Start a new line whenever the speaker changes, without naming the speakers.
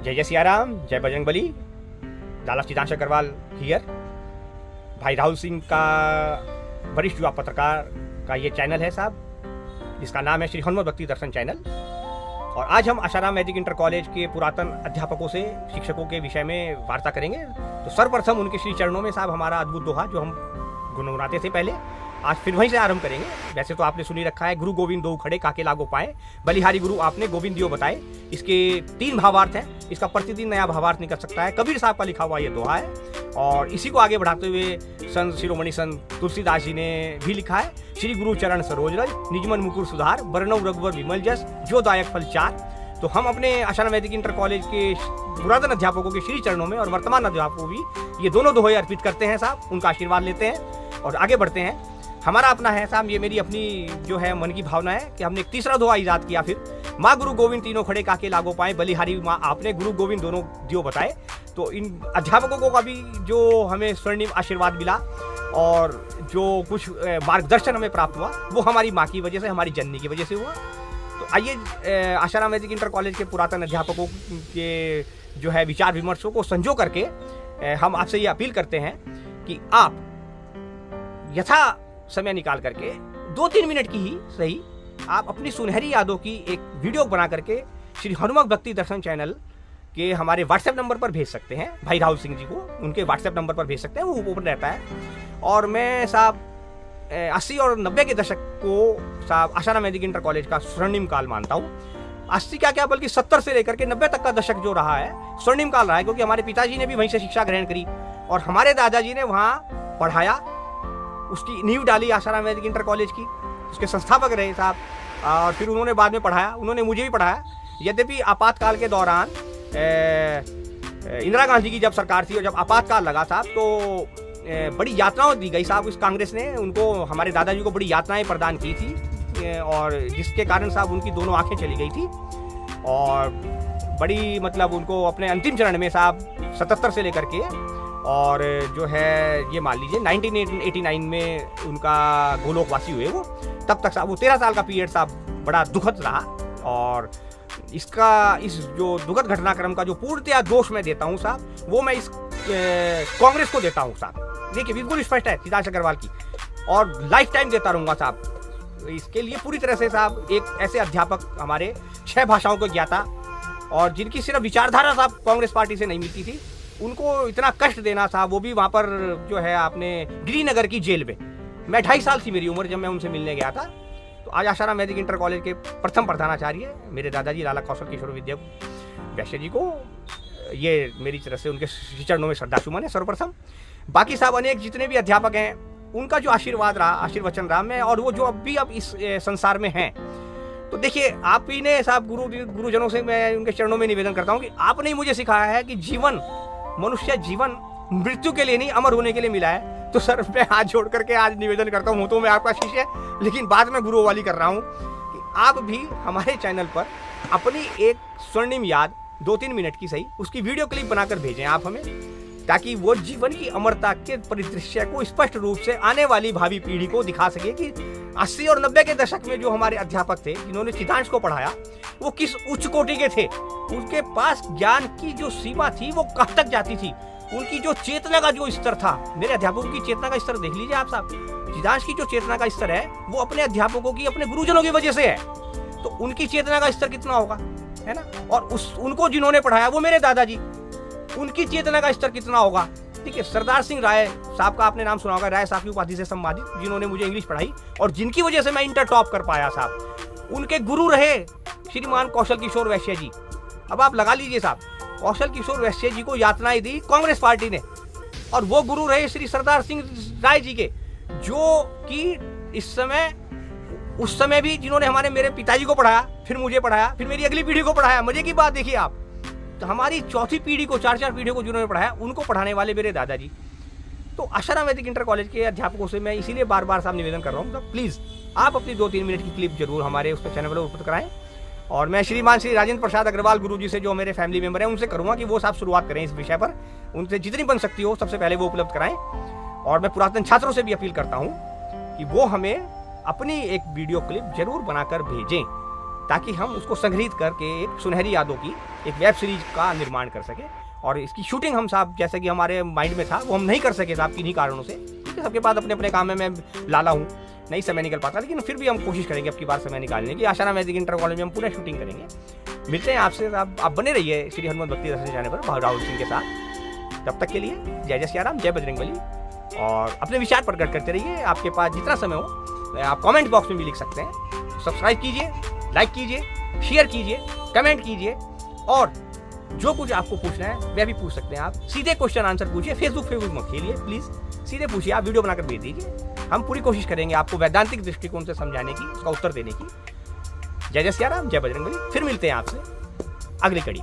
जय जय सिया राम, जय बजरंगबली। लाला चिदांश अग्रवाल हियर। भाई राहुल सिंह का वरिष्ठ युवा पत्रकार का ये चैनल है साहब, जिसका नाम है श्री हनुमत भक्ति दर्शन चैनल। और आज हम आशाराम वैदिक इंटर कॉलेज के पुरातन अध्यापकों से, शिक्षकों के विषय में वार्ता करेंगे। तो सर्वप्रथम उनके श्री चरणों में साहब हमारा अद्भुत दोहा जो हम गुनगुनाते थे पहले, आज फिर वहीं से आरंभ करेंगे। वैसे तो आपने सुनी रखा है, गुरु गोविंद दो खड़े काके लागो पाए, बलिहारी गुरु आपने गोविंद दियो बताए। इसके 3 भावार्थ हैं, इसका प्रतिदिन नया भावार्थ निकल सकता है। कबीर साहब का लिखा हुआ ये दोहा है। और इसी को आगे बढ़ाते हुए संत शिरोमणि संत तुलसीदास जी ने भी लिखा है, श्री गुरु चरण सरोज रज, निजमन मुकुर सुधार, बरनऊ रघुवर विमल जस, जो दायक फल चार। तो हम अपने आशाराम वैदिक इंटर कॉलेज के पुरातन अध्यापकों के श्री चरणों में और वर्तमान अध्यापकों भी ये दोनों दोहे अर्पित करते हैं साहब, उनका आशीर्वाद लेते हैं और आगे बढ़ते हैं। हमारा अपना है साहब, ये मेरी अपनी जो है मन की भावना है कि हमने एक तीसरा दोहा ईजाद किया। फिर माँ गुरु गोविंद तीनों खड़े काके लागो पाए, बलिहारी माँ आपने गुरु गोविंद दोनों दियो बताए। तो इन अध्यापकों को भी जो हमें स्वर्णिम आशीर्वाद मिला और जो कुछ मार्गदर्शन हमें प्राप्त हुआ, वो हमारी माँ की वजह से, हमारी जननी की वजह से हुआ। तो आइए आशाराम वैदिक इंटर कॉलेज के पुरातन अध्यापकों के जो है विचार विमर्शों को संजो करके हम आपसे ये अपील करते हैं कि आप यथा समय निकाल करके 2-3 मिनट की ही सही, आप अपनी सुनहरी यादों की एक वीडियो बना करके श्री हनुमत भक्ति दर्शन चैनल के हमारे व्हाट्सएप नंबर पर भेज सकते हैं। भाई राहुल सिंह जी को उनके व्हाट्सएप नंबर पर भेज सकते हैं, वो ओपन रहता है। और मैं साहब 80 और 90 के दशक को साहब आशाराम वैदिक इंटर कॉलेज का स्वर्णिम काल मानता हूँ। 80 क्या बल्कि 70 से लेकर के 90 तक का दशक जो रहा है, स्वर्णिम काल रहा है, क्योंकि हमारे पिताजी ने भी वहीं से शिक्षा ग्रहण करी और हमारे दादाजी ने वहाँ पढ़ाया, उसकी नींव डाली आशाराम वैदिक इंटर कॉलेज की, उसके संस्थापक रहे साहब। और फिर उन्होंने बाद में पढ़ाया, उन्होंने मुझे भी पढ़ाया। यद्यपि आपातकाल के दौरान इंदिरा गांधी की जब सरकार थी और जब आपातकाल लगा साहब, तो बड़ी यातनाएं दी गई साहब। इस कांग्रेस ने उनको, हमारे दादाजी को बड़ी यातनाएं प्रदान की थी और जिसके कारण साहब उनकी दोनों आंखें चली गई थी। और बड़ी मतलब उनको अपने अंतिम चरण में साहब 77 से लेकर के और जो है ये मान लीजिए 1989 में उनका गोलोकवासी हुए वो, तब तक साहब वो 13 साल का पीरियड साहब बड़ा दुखद रहा। और इस जो दुखद घटनाक्रम का जो पूर्णतया दोष मैं देता हूँ साहब, वो मैं इस कांग्रेस को देता हूँ साहब। देखिए बिल्कुल स्पष्ट है चिदांश अग्रवाल की, और लाइफ टाइम देता रहूँगा साहब। इसके लिए पूरी तरह से साहब एक ऐसे अध्यापक हमारे 6 भाषाओं को ज्ञाता और जिनकी सिर्फ विचारधारा साहब कांग्रेस पार्टी से नहीं मिलती थी, उनको इतना कष्ट देना साहब, वो भी वहाँ पर जो है आपने गिरिनगर की जेल में। मैं 2.5 साल थी मेरी उम्र जब मैं उनसे मिलने गया था। तो आज आशाराम वैदिक इंटर कॉलेज के प्रथम प्रधानाचार्य मेरे दादाजी लाला कौशल किशोर विद्या वैश्य जी को ये मेरी तरफ से उनके चरणों में श्रद्धासुमन है सर्वप्रथम। बाकी साहब अनेक जितने भी अध्यापक हैं, उनका जो आशीर्वाद रहा, आशीर्वचन रहा मैं, और वो जो अब इस संसार में हैं। तो देखिए आप ही ने साहब गुरुजनों से मैं उनके चरणों में निवेदन करता हूँ कि आपने मुझे सिखाया है कि मनुष्य जीवन मृत्यु के लिए नहीं, अमर होने के लिए मिला है। तो सर मैं हाथ जोड़ करके आज निवेदन करता हूँ, तो मैं आपका शिष्य, लेकिन बात में गुरु वाली कर रहा हूँ कि आप भी हमारे चैनल पर अपनी एक स्वर्णिम याद 2-3 मिनट की सही, उसकी वीडियो क्लिप बनाकर भेजें आप हमें, ताकि वो जीवन की अमरता के परिदृश्य को स्पष्ट रूप से आने वाली भावी पीढ़ी को दिखा सके कि 80 और 90 के दशक में जो हमारे अध्यापक थे जिन्होंने चिदांश को पढ़ाया, वो किस उच्च कोटि के थे। उनके पास ज्ञान की जो सीमा थी वो कहाँ तक जाती थी, उनकी जो चेतना का जो स्तर था, मेरे अध्यापकों की चेतना का स्तर देख लीजिए आप साहब। चिदांश की जो चेतना का स्तर है वो अपने अध्यापकों की, अपने गुरुजनों की वजह से है। तो उनकी चेतना का स्तर कितना होगा, है ना। और उनको जिन्होंने पढ़ाया वो मेरे दादाजी, उनकी चेतना का स्तर कितना होगा। ठीक है, सरदार सिंह राय साहब का आपने नाम सुना होगा, राय साहब की उपाधि से सम्मानित, जिन्होंने मुझे इंग्लिश पढ़ाई और जिनकी वजह से मैं इंटर टॉप कर पाया साहब। उनके गुरु रहे श्रीमान कौशल किशोर वैश्य जी। अब आप लगा लीजिए साहब, कौशल किशोर वैश्य जी को यातनाएं दी कांग्रेस पार्टी ने, और वो गुरु रहे श्री सरदार सिंह राय जी के, जो कि उस समय भी जिन्होंने मेरे पिताजी को पढ़ाया, फिर मुझे पढ़ाया, फिर मेरी अगली पीढ़ी को पढ़ाया। मजे की बात देखिए आप, तो हमारी चौथी पीढ़ी को, 4 पीढ़ियों को जिन्होंने पढ़ाया, उनको पढ़ाने वाले मेरे दादाजी। तो आशाराम वैदिक इंटर कॉलेज के अध्यापकों से मैं इसीलिए बार साहब निवेदन कर रहा हूँ, तो प्लीज़ आप अपनी 2-3 मिनट की क्लिप जरूर हमारे उस चैनल पर उपलब्ध कराएं। और मैं श्री राजेंद्र प्रसाद अग्रवाल गुरु जी से, जो मेरे फैमिली मेंबर हैं, उनसे करूँगा कि वो साहब शुरुआत करें इस विषय पर, उनसे जितनी बन सकती हो सबसे पहले वो उपलब्ध कराएं। और मैं पुरातन छात्रों से भी अपील करता हूँ कि वो हमें अपनी एक वीडियो क्लिप जरूर बनाकर भेजें, ताकि हम उसको संग्रहित करके एक सुनहरी यादों की एक वेब सीरीज का निर्माण कर सके। और इसकी शूटिंग हम साहब जैसे कि हमारे माइंड में था वो हम नहीं कर सके साहब किन्हीं कारणों से, क्योंकि सबके पास अपने अपने काम में मैं लाला हूँ, नहीं समय निकल पाता, लेकिन फिर भी हम कोशिश करेंगे अब की बार समय निकालने की। आशाराम वैदिक इंटर कॉलेज में हम पूरा शूटिंग करेंगे। मिलते हैं आपसे, आप बने रहिए श्री हनुमत भक्ति दर्शन चैनल पर राहुल सिंह के साथ। तब तक के लिए जय जय सियाराम, जय बजरंगबली। और अपने विचार प्रकट करते रहिए, आपके पास जितना समय हो आप कमेंट बॉक्स में भी लिख सकते हैं। सब्सक्राइब कीजिए, लाइक कीजिए, शेयर कीजिए, कमेंट कीजिए, और जो कुछ आपको पूछना है वह भी पूछ सकते हैं आप। सीधे क्वेश्चन आंसर पूछिए, फेसबुक मत खेलिए प्लीज़, सीधे पूछिए, आप वीडियो बनाकर भेज दीजिए। हम पूरी कोशिश करेंगे आपको वैधांतिक दृष्टिकोण से समझाने की, उसका उत्तर देने की। जय जय सियाराम, जय बजरंगबली। फिर मिलते हैं आपसे अगली कड़ी।